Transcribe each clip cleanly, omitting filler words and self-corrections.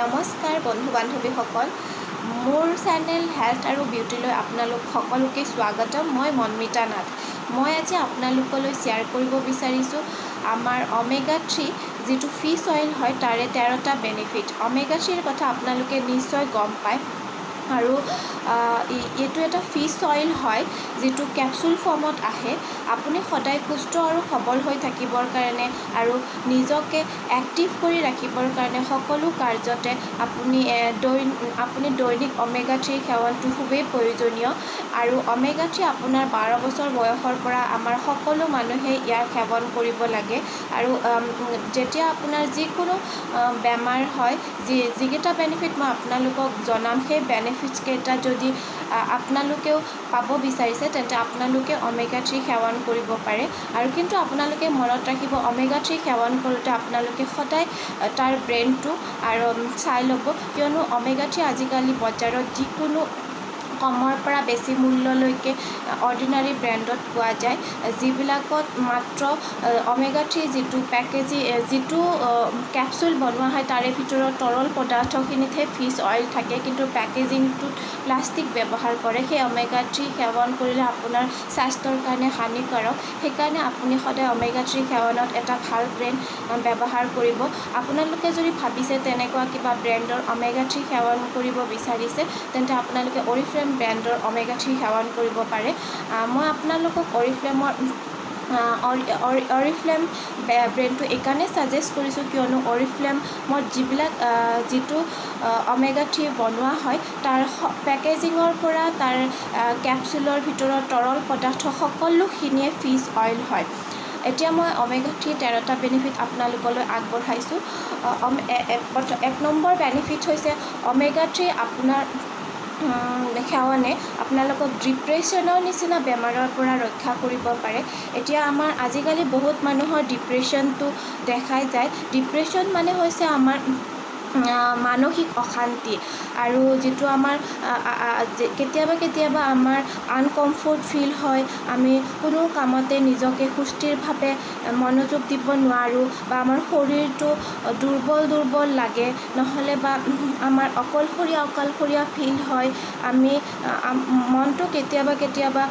নমস্কাৰ বন্ধু বান্ধৱীসকল, মোৰ চেনেল হেল্থ আৰু বিউটিলৈ আপোনালোক সকলোকে স্বাগতম। মই মনমিতা নাথ। মই আজি আপোনালোকলৈ শ্বেয়াৰ কৰিব বিচাৰিছোঁ আমাৰ অমেগা 3 যিটো ফিছ অইল হয় তাৰে 13টা বেনিফিট। অমেগা 3ৰ কথা আপোনালোকে নিশ্চয় গম পায় আৰু এইটো এটা ফিছ অইল হয় যিটো কেপচুল ফৰ্মত আহে। আপুনি সদায় সুস্থ আৰু সবল হৈ থাকিবৰ কাৰণে আৰু নিজকে এক্টিভ কৰি ৰাখিবৰ কাৰণে সকলো কাৰ্যতে আপুনি দৈনিক অমেগা 3 সেৱনটো খুবেই প্ৰয়োজনীয়। আৰু অমেগা 3 আপোনাৰ 12 বছৰ বয়সৰ পৰা আমাৰ সকলো মানুহে ইয়াৰ সেৱন কৰিব লাগে। আৰু যেতিয়া আপোনাৰ যিকোনো বেমাৰ হয়, যিকেইটা বেনিফিট মই আপোনালোকক জনাম, সেই বেনিফিটছকেইটা যদি আপোনালোকেও পাব বিচাৰিছে তেন্তে আপোনালোকে অমেগা 3 সেৱন কৰিব পাৰে। আৰু কিন্তু আপোনালোকে মনত ৰাখিব, অমেগা 3 সেৱন কৰোঁতে আপোনালোকে সদায় তাৰ ব্ৰেণ্ডটো আৰু চাই ল'ব, কিয়নো অমেগা 3 আজিকালি বজাৰত যিকোনো কমৰ পৰা বেছি মূল্যলৈকে অৰ্ডিনাৰী ব্ৰেণ্ডত পোৱা যায়, যিবিলাকত মাত্ৰ অমেগা 3 যিটো কেপচুল বনোৱা হয় তাৰে ভিতৰত তৰল পদাৰ্থখিনিতহে ফিছ অইল থাকে, কিন্তু পেকেজিংটোত প্লাষ্টিক ব্যৱহাৰ কৰে। সেই অমেগা 3 সেৱন কৰিলে আপোনাৰ স্বাস্থ্যৰ কাৰণে হানিকাৰক। সেইকাৰণে আপুনি সদায় অমেগা 3 সেৱনত এটা ভাল ব্ৰেণ্ড ব্যৱহাৰ কৰিব। আপোনালোকে যদি ভাবিছে তেনেকুৱা কিবা ব্ৰেণ্ডৰ অমেগা 3 সেৱন কৰিব বিচাৰিছে তেন্তে আপোনালোকে অৰিফ্লেম ব্ৰেণ্ডৰ অমেগা 3 সেৱন কৰিব পাৰে। মই আপোনালোকক অৰিফ্লেম ব্ৰেণ্ডটো এইকাৰণে ছাজেষ্ট কৰিছোঁ কিয়নো অৰিফ্লেমত যিটো অমেগা 3 বনোৱা হয় তাৰ পেকেজিঙৰ পৰা তাৰ কেপচুলৰ ভিতৰত তৰল পদাৰ্থ সকলোখিনিয়ে ফিছ অইল হয়। এতিয়া মই অমেগা 3 13টা বেনিফিট আপোনালোকলৈ আগবঢ়াইছোঁ। 1 নম্বৰ বেনিফিট হৈছে অমেগা 3 আপোনাৰ সেৱনে আপোনালোকক ডিপ্ৰেশ্যনৰ নিচিনা বেমাৰৰ পৰা ৰক্ষা কৰিব পাৰে। এতিয়া আমাৰ আজিকালি বহুত মানুহৰ ডিপ্ৰেশ্যনটো দেখাই যায়। ডিপ্ৰেশ্যন মানে হৈছে আমাৰ মানসিক অশান্তি, আৰু যিটো আমাৰ কেতিয়াবা আমাৰ আনকমফৰ্ট ফিল হয়, আমি কোনো কামতে নিজকে সুস্থিৰভাৱে মনোযোগ দিব নোৱাৰোঁ, বা আমাৰ শৰীৰটো দুৰ্বল লাগে, নহ'লে বা আমাৰ অকলশৰীয়া ফিল হয়, আমি মনটো কেতিয়াবা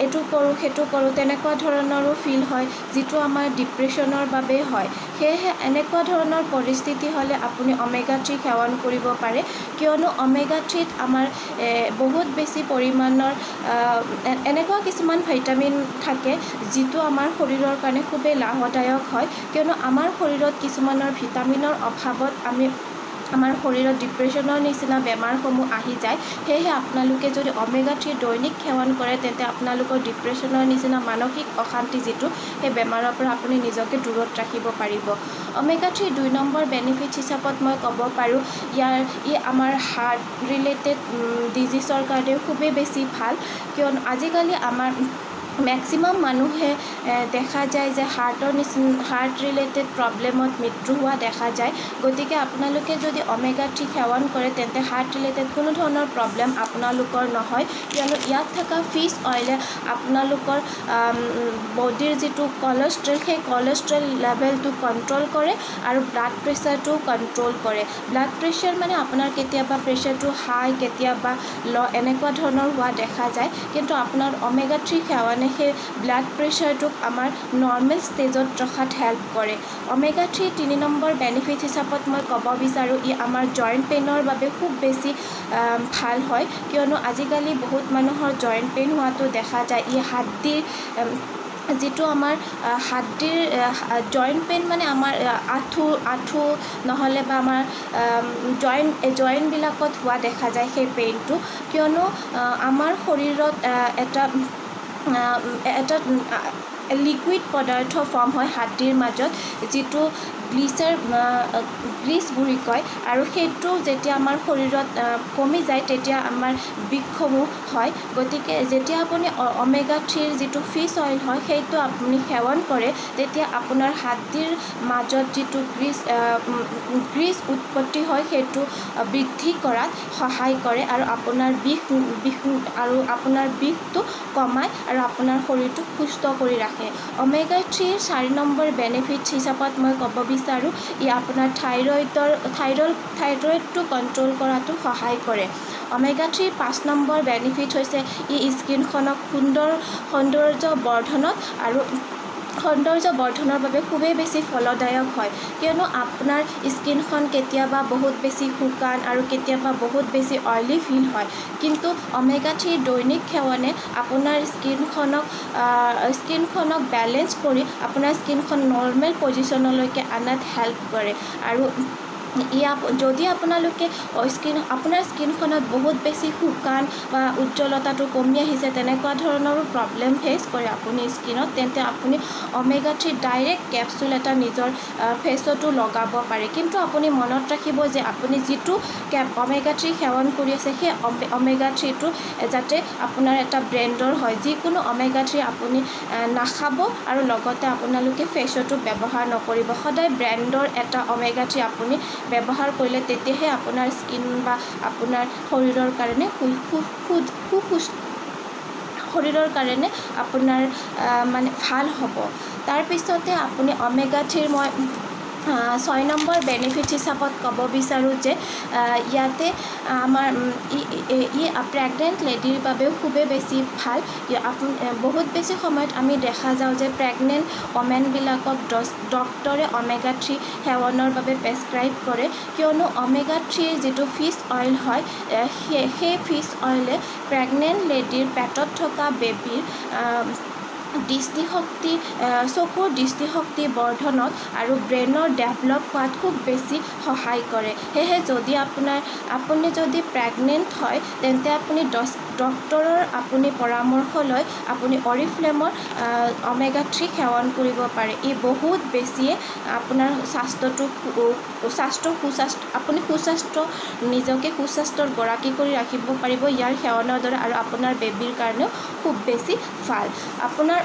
এইটো কৰোঁ সেইটো কৰোঁ তেনেকুৱা ধৰণৰো ফিল হয়, যিটো আমাৰ ডিপ্ৰেশ্যনৰ বাবে হয়। সেয়েহে এনেকুৱা ধৰণৰ পৰিস্থিতি হ'লে আপুনি অমেগা 3 সেৱন কৰিব পাৰে, কিয়নো অমেগা 3ত আমাৰ বহুত বেছি পৰিমাণৰ এনেকুৱা কিছুমান ভিটামিন থাকে যিটো আমাৰ শৰীৰৰ কাৰণে খুবেই লাভদায়ক হয়, কিয়নো আমাৰ শৰীৰত কিছুমানৰ ভিটামিনৰ অভাৱত আমাৰ শৰীৰত ডিপ্ৰেশ্যনৰ নিচিনা বেমাৰসমূহ আহি যায়। সেয়েহে আপোনালোকে যদি অমেগা 3 দৈনিক সেৱন কৰে তেন্তে আপোনালোকৰ ডিপ্ৰেশ্যনৰ নিচিনা মানসিক অশান্তি যিটো, সেই বেমাৰৰ পৰা আপুনি নিজকে দূৰত ৰাখিব পাৰিব। অমেগা 3 2 নম্বৰ বেনিফিট হিচাপত মই ক'ব পাৰোঁ, ই আমাৰ হাৰ্ট ৰিলেটেড ডিজিজৰ কাৰণে খুবেই বেছি ভাল, কিয়নো আজিকালি আমাৰ মেক্সিমাম মানুহে দেখা যায় যে হাৰ্ট ৰিলেটেড প্ৰব্লেমত মৃত্যু হোৱা দেখা যায়। গতিকে আপোনালোকে যদি অমেগা 3 সেৱন কৰে তেন্তে হাৰ্ট ৰিলেটেড কোনো ধৰণৰ প্ৰব্লেম আপোনালোকৰ নহয়, কিয়নো ইয়াত থকা ফিছ অইলে আপোনালোকৰ বডিৰ যিটো কলেষ্ট্ৰল, সেই কলেষ্ট্ৰল লেভেলটো কণ্ট্ৰল কৰে আৰু ব্লাড প্ৰেছাৰটো কণ্ট্ৰল কৰে। ব্লাড প্ৰেছাৰ মানে আপোনাৰ কেতিয়াবা প্ৰেছাৰটো হাই, কেতিয়াবা ল' এনেকুৱা ধৰণৰ হোৱা দেখা যায়, কিন্তু আপোনাৰ অমেগা 3 সেৱনে সেই ব্লাড প্ৰেছাৰটোক আমাৰ নৰ্মেল ষ্টেজত ৰখাত হেল্প কৰে। অমেগা 3 3 নম্বৰ বেনিফিট হিচাপত মই ক'ব বিচাৰোঁ, ই আমাৰ জইণ্ট পেইনৰ বাবে খুব বেছি ভাল হয়, কিয়নো আজিকালি বহুত মানুহৰ জইণ্ট পেইন হোৱাটো দেখা যায়। ই হাড়দিৰ যিটো আমাৰ হাড়দিৰ জইণ্ট পেইন মানে আমাৰ আঁঠু নহ'লে বা আমাৰ জইণ্টবিলাকত হোৱা দেখা যায় সেই পেইনটো, কিয়নো আমাৰ শৰীৰত এটা লিকুইড পদাৰ্থ ফৰ্ম হয় হাড়দিৰ মাজত, যিটো গ্লিচ বুলি কয়, আৰু সেইটো যেতিয়া আমাৰ শৰীৰত কমি যায় তেতিয়া আমাৰ বিষসমূহ হয়। গতিকে যেতিয়া আপুনি অমেগা 3 যিটো ফিছ অইল হয় সেইটো আপুনি সেৱন কৰে তেতিয়া আপোনাৰ হাড়দিৰ মাজত যিটো গ্ৰীচ উৎপত্তি হয় সেইটো বৃদ্ধি কৰাত সহায় কৰে, আৰু আপোনাৰ বিষটো কমায় আৰু আপোনাৰ শৰীৰটোক সুস্থ কৰি ৰাখে। থাকে অমেগা 3 4 নম্বৰ বেনিফিট হিচাপত মই ক'ব বিচাৰোঁ ই আপোনাৰ থাইৰয়ডটো কণ্ট্ৰল কৰাটো সহায় কৰে অমেগা 3 5 নম্বৰ বেনিফিট হৈছে ই স্কিনখনক সৌন্দৰ্য বৰ্ধনৰ বাবে খুবেই বেছি ফলদায়ক হয় কিয়নো আপোনাৰ স্কিনখন কেতিয়াবা বহুত বেছি শুকান আৰু কেতিয়াবা বহুত বেছি অইলি ফিল হয় কিন্তু অমেগা 3 দৈনিক সেৱনে আপোনাৰ স্কিনখনক বেলেঞ্চ কৰি আপোনাৰ স্কিনখন নৰ্মেল পজিশ্যনলৈকে আনাত হেল্প কৰে আৰু যদি আপোনালোকে আপোনাৰ স্কিনখনত বহুত বেছি শুকান বা উজ্জ্বলতাটো কমি আহিছে তেনেকুৱা ধৰণৰো প্ৰব্লেম ফেচ কৰে আপুনি স্কিনত তেন্তে আপুনি অমেগা 3 ডাইৰেক্ট কেপচুল এটা নিজৰ ফেচতো লগাব পাৰে কিন্তু আপুনি মনত ৰাখিব যে আপুনি যিটো অমেগা 3 সেৱন কৰি আছে সেই অমেগা 3টো যাতে আপোনাৰ এটা ব্ৰেণ্ডৰ হয় যিকোনো অমেগা 3 আপুনি নাখাব আৰু লগতে আপোনালোকে ফেচতো ব্যৱহাৰ নকৰিব সদায় ব্ৰেণ্ডৰ এটা অমেগা 3 আপুনি ব্যৱহাৰ কৰিলে তেতিয়াহে আপোনাৰ স্কিন বা আপোনাৰ শৰীৰৰ কাৰণে শৰীৰৰ কাৰণে আপোনাৰ মানে ভাল হ'ব তাৰপিছতে আপুনি অমেগা 3 মই 6 নম্বৰ বেনিফিট হিচাপত ক'ব বিচাৰোঁ যে ইয়াতে আমাৰ ই প্ৰেগনেণ্ট লেডিৰ বাবেও খুবেই বেছি ভাল বহুত বেছি সময়ত আমি দেখা যাওঁ যে প্ৰেগনেণ্ট ওমেনবিলাকক ডক্তৰে অমেগা 3 সেৱনৰ বাবে প্ৰেছক্ৰাইব কৰে কিয়নো অমেগা 3 যিটো ফিছ অইল হয় সেই ফিছ অইলে প্ৰেগনেণ্ট লেডিৰ পেটত থকা বেবীৰ চকুৰ দৃষ্টিশক্তি বৰ্ধনত আৰু ব্ৰেইনৰ ডেভেলপ হোৱাত খুব বেছি সহায় কৰে সেয়েহে যদি আপুনি যদি প্ৰেগনেণ্ট হয় তেন্তে আপুনি ডক্তৰৰ আপুনি পৰামৰ্শ লৈ আপুনি অৰিফ্লেমৰ অমেগা 3 সেৱন কৰিব পাৰে ই বহুত বেছিয়ে আপোনাৰ আপুনি নিজকে সুস্বাস্থ্যৰ গৰাকী কৰি ৰাখিব পাৰিব ইয়াৰ সেৱনৰ দ্বাৰা আৰু আপোনাৰ বেবীৰ কাৰণেও খুব বেছি ভাল আপোনাৰ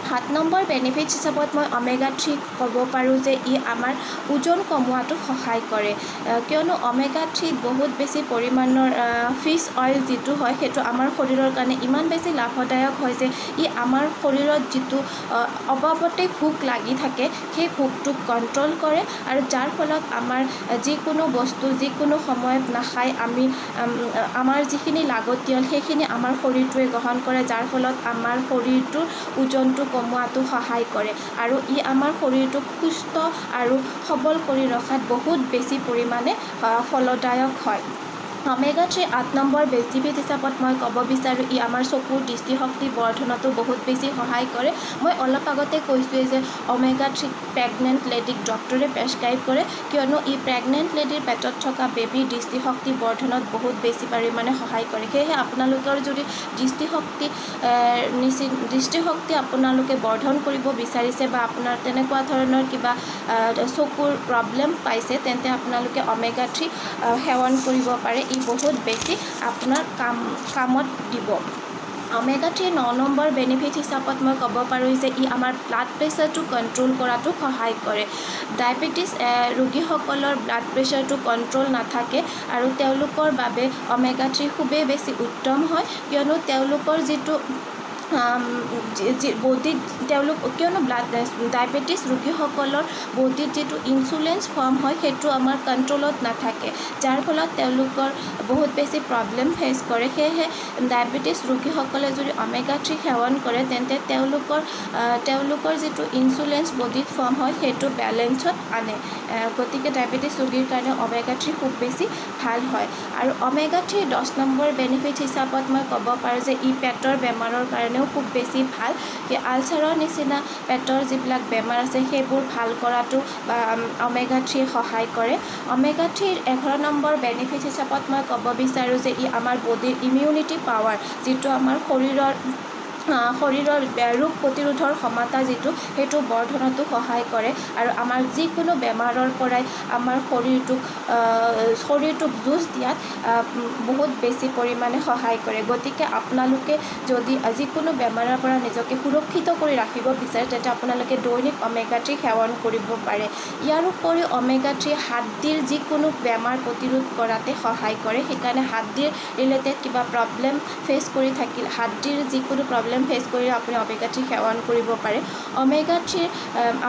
7 নম্বৰ বেনিফিট হিচাপত মই অমেগা 3 ক'ব পাৰোঁ যে ই আমাৰ ওজন কমোৱাটো সহায় কৰে কিয়নো অমেগা 3 বহুত বেছি পৰিমাণৰ ফিছ অইল যিটো হয় সেইটো আমাৰ শৰীৰৰ কাৰণে ইমান বেছি লাভদায়ক হয় যে ই আমাৰ শৰীৰত যিটো অবাবতে ভোক লাগি থাকে সেই ভোকটোক কণ্ট্ৰল কৰে আৰু যাৰ ফলত আমাৰ যিকোনো বস্তু যিকোনো সময়ত নাখাই আমাৰ যিখিনি লাগতিয়াল সেইখিনি আমাৰ শৰীৰটোৱে গ্ৰহণ কৰে যাৰ ফলত আমাৰ শৰীৰটোৰ ওজনটো কমোৱাটো সহায় কৰে আৰু ই আমাৰ শৰীৰটোক সুস্থ আৰু সবল কৰি ৰখাত বহুত বেছি পৰিমাণে ফলদায়ক হয় অমেগা 3 8 নম্বৰ বেনিফিট হিচাপত মই ক'ব বিচাৰোঁ ই আমাৰ চকুৰ দৃষ্টিশক্তি বৰ্ধনতো বহুত বেছি সহায় কৰে মই অলপ আগতে কৈছোঁৱেই যে অমেগা 3 প্ৰেগনেণ্ট লেডিক ডক্তৰে প্ৰেছক্ৰাইব কৰে কিয়নো ই প্ৰেগনেণ্ট লেডিৰ পেটত থকা বেবীৰ দৃষ্টিশক্তি বৰ্ধনত বহুত বেছি পৰিমাণে সহায় কৰে সেয়েহে আপোনালোকৰ যদি দৃষ্টিশক্তি আপোনালোকে বৰ্ধন কৰিব বিচাৰিছে বা আপোনাৰ তেনেকুৱা ধৰণৰ কিবা চকুৰ প্ৰব্লেম পাইছে তেন্তে আপোনালোকে অমেগা 3 সেৱন কৰিব পাৰে ই বহুত বেছি আপোনাৰ কামত দিব অমেগা 3 9 নম্বৰ বেনিফিট হিচাপত মই ক'ব পাৰোঁ যে ই আমাৰ ব্লাড প্ৰেছাৰটো কণ্ট্ৰল কৰাটো সহায় কৰে ডায়েবেটিছ ৰোগীসকলৰ ব্লাড প্ৰেছাৰটো কণ্ট্ৰল নাথাকে আৰু তেওঁলোকৰ বাবে অমেগা 3 খুবেই বেছি উত্তম হয় কিয়নো তেওঁলোকৰ যিটো বডিত কিয়নো ডায়েবেটিছ ৰোগীসকলৰ বডিত যিটো ইনচুলিন ফৰ্ম হয় সেইটো আমাৰ কণ্ট্ৰলত নাথাকে যাৰ ফলত তেওঁলোকৰ বহুত বেছি প্ৰব্লেম ফেচ কৰে সেয়েহে ডায়েবেটিছ ৰোগীসকলে যদি অমেগা 3 সেৱন কৰে তেন্তে তেওঁলোকৰ যিটো ইনচুলিন বডিত ফৰ্ম হয় সেইটো বেলেঞ্চত আনে গতিকে ডায়েবেটিছ ৰোগীৰ কাৰণে অমেগা 3 খুব বেছি ভাল হয় আৰু অমেগা 3 10 নম্বৰ বেনিফিট হিচাপত মই ক'ব পাৰোঁ যে ই পেটৰ বেমাৰৰ কাৰণেও খুব বেছি ভাল আলচাৰৰ নিচিনা পেটৰ যিবিলাক বেমাৰ আছে সেইবোৰ ভাল কৰাটো বা অমেগা 3 সহায় কৰে অমেগা 3 11 নম্বৰ বেনিফিট হিচাপত মই ক'ব বিচাৰোঁ যে ই আমাৰ বডিৰ ইমিউনিটি পাৱাৰ যিটো আমাৰ শৰীৰৰ ৰোগ প্ৰতিৰোধৰ ক্ষমতা যিটো সেইটো বৰ্ধনতো সহায় কৰে আৰু আমাৰ যিকোনো বেমাৰৰ পৰাই আমাৰ শৰীৰটোক যুঁজ দিয়াত বহুত বেছি পৰিমাণে সহায় কৰে গতিকে আপোনালোকে যদি যিকোনো বেমাৰৰ পৰা নিজকে সুৰক্ষিত কৰি ৰাখিব বিচাৰে তেন্তে আপোনালোকে দৈনিক অমেগা 3 সেৱন কৰিব পাৰে ইয়াৰ উপৰিও অমেগা 3 হাড়দিৰ যিকোনো বেমাৰ প্ৰতিৰোধ কৰাতে সহায় কৰে সেইকাৰণে হাড়দিৰ ৰিলেটেড কিবা প্ৰব্লেম ফেচ কৰি থাকিল হাড়দিৰ যিকোনো প্ৰব্লেম প্ৰব্লেম ফেচ কৰি আপুনি অমেগা 3 সেৱন কৰিব পাৰে অমেগা 3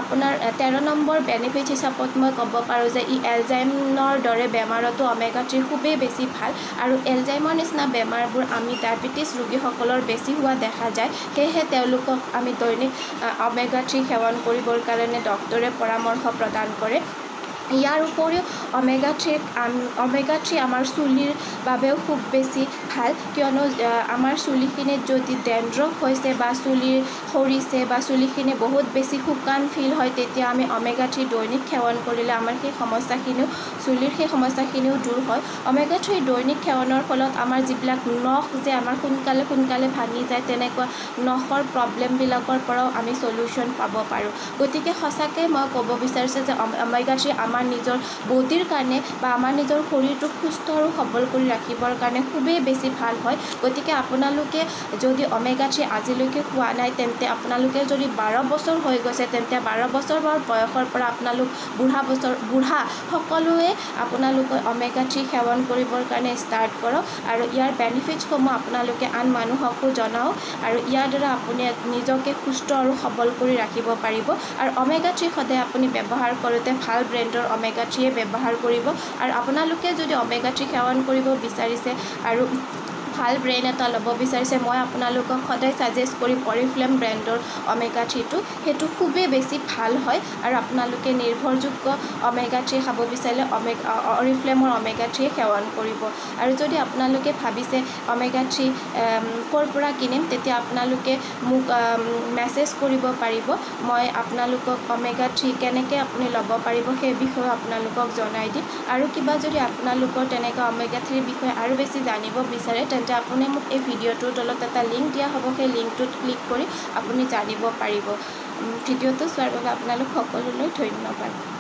আপোনাৰ 13 নম্বৰ বেনিফিট হিচাপত মই ক'ব পাৰোঁ যে ই এলজাইমৰ দৰে বেমাৰতো অমেগা 3 খুবেই বেছি ভাল আৰু এলজাইমৰ নিচিনা বেমাৰবোৰ আমি ডায়েবেটিছ ৰোগীসকলৰ বেছি হোৱা দেখা যায় সেয়েহে তেওঁলোকক আমি দৈনিক অমেগা 3 সেৱন কৰিবৰ কাৰণে ডক্তৰে পৰামৰ্শ প্ৰদান কৰে ইয়াৰ উপৰিও অমেগা 3 আমাৰ চুলিৰ বাবেও খুব বেছি ভাল কিয়নো আমাৰ চুলিখিনিত যদি ডেন্ড্ৰফ হৈছে বা চুলি সৰিছে বা চুলিখিনি বহুত বেছি শুকান ফিল হয় তেতিয়া আমি অমেগা 3 দৈনিক সেৱন কৰিলে আমাৰ চুলিৰ সেই সমস্যাখিনিও দূৰ হয় অমেগা 3 দৈনিক সেৱনৰ ফলত আমাৰ যিবিলাক নখ যে আমাৰ সোনকালে ভাঙি যায় তেনেকুৱা নখৰ প্ৰব্লেমবিলাকৰ পৰাও আমি সলিউশ্যন পাব পাৰোঁ গতিকে সঁচাকৈ মই ক'ব বিচাৰিছোঁ যে অমেগা 3 আমাৰ নিজৰ বডিৰ কাৰণে বা আমাৰ নিজৰ শৰীৰটো সুস্থ আৰু সবল কৰি ৰাখিবৰ কাৰণে খুবেই বেছি ভাল হয় গতিকে আপোনালোকে যদি অমেগা 3 আজিলৈকে খোৱা নাই তেন্তে আপোনালোকে যদি 12 বছৰ হৈ গৈছে তেন্তে 12 বছৰ বয়সৰ পৰা আপোনালোক বুঢ়া সকলোৱে আপোনালোকে অমেগা 3 সেৱন কৰিবৰ কাৰণে ষ্টাৰ্ট কৰক আৰু ইয়াৰ বেনিফিটছসমূহ আপোনালোকে আন মানুহকো জনাওক আৰু ইয়াৰ দ্বাৰা আপুনি নিজকে সুস্থ আৰু সবল কৰি ৰাখিব পাৰিব আৰু অমেগা 3 সদায় আপুনি ব্যৱহাৰ কৰোঁতে ভাল ব্ৰেণ্ডৰ অমেগা 3 ব্যৱহাৰ কৰিব আৰু আপোনালোকে যদি অমেগা 3 সেৱন কৰিব বিচাৰিছে আৰু ভাল ব্ৰেণ্ড এটা ল'ব বিচাৰিছে মই আপোনালোকক সদায় ছাজেষ্ট কৰিম অৰিফ্লেম ব্ৰেণ্ডৰ অমেগা 3টো সেইটো খুবেই বেছি ভাল হয় আৰু আপোনালোকে নিৰ্ভৰযোগ্য অমেগা 3 খাব বিচাৰিলে অৰিফ্লেমৰ অমেগা 3 সেৱন কৰিব আৰু যদি আপোনালোকে ভাবিছে অমেগা 3 ক'ৰ পৰা কিনিম তেতিয়া আপোনালোকে মোক মেছেজ কৰিব পাৰিব মই আপোনালোকক অমেগা 3 কেনেকৈ আপুনি ল'ব পাৰিব সেই বিষয়ে আপোনালোকক জনাই দিম আৰু কিবা যদি আপোনালোকৰ তেনেকৈ অমেগা 3 বিষয়ে আৰু বেছি জানিব বিচাৰে তেন্তে আপুনি মোক এই ভিডিঅ'টোৰ তলত এটা লিংক দিয়া হ'ব সেই লিংকটোত ক্লিক কৰি আপুনি জানিব পাৰিব ভিডিঅ'টো চোৱাৰ বাবে আপোনালোক সকলোলৈ ধন্যবাদ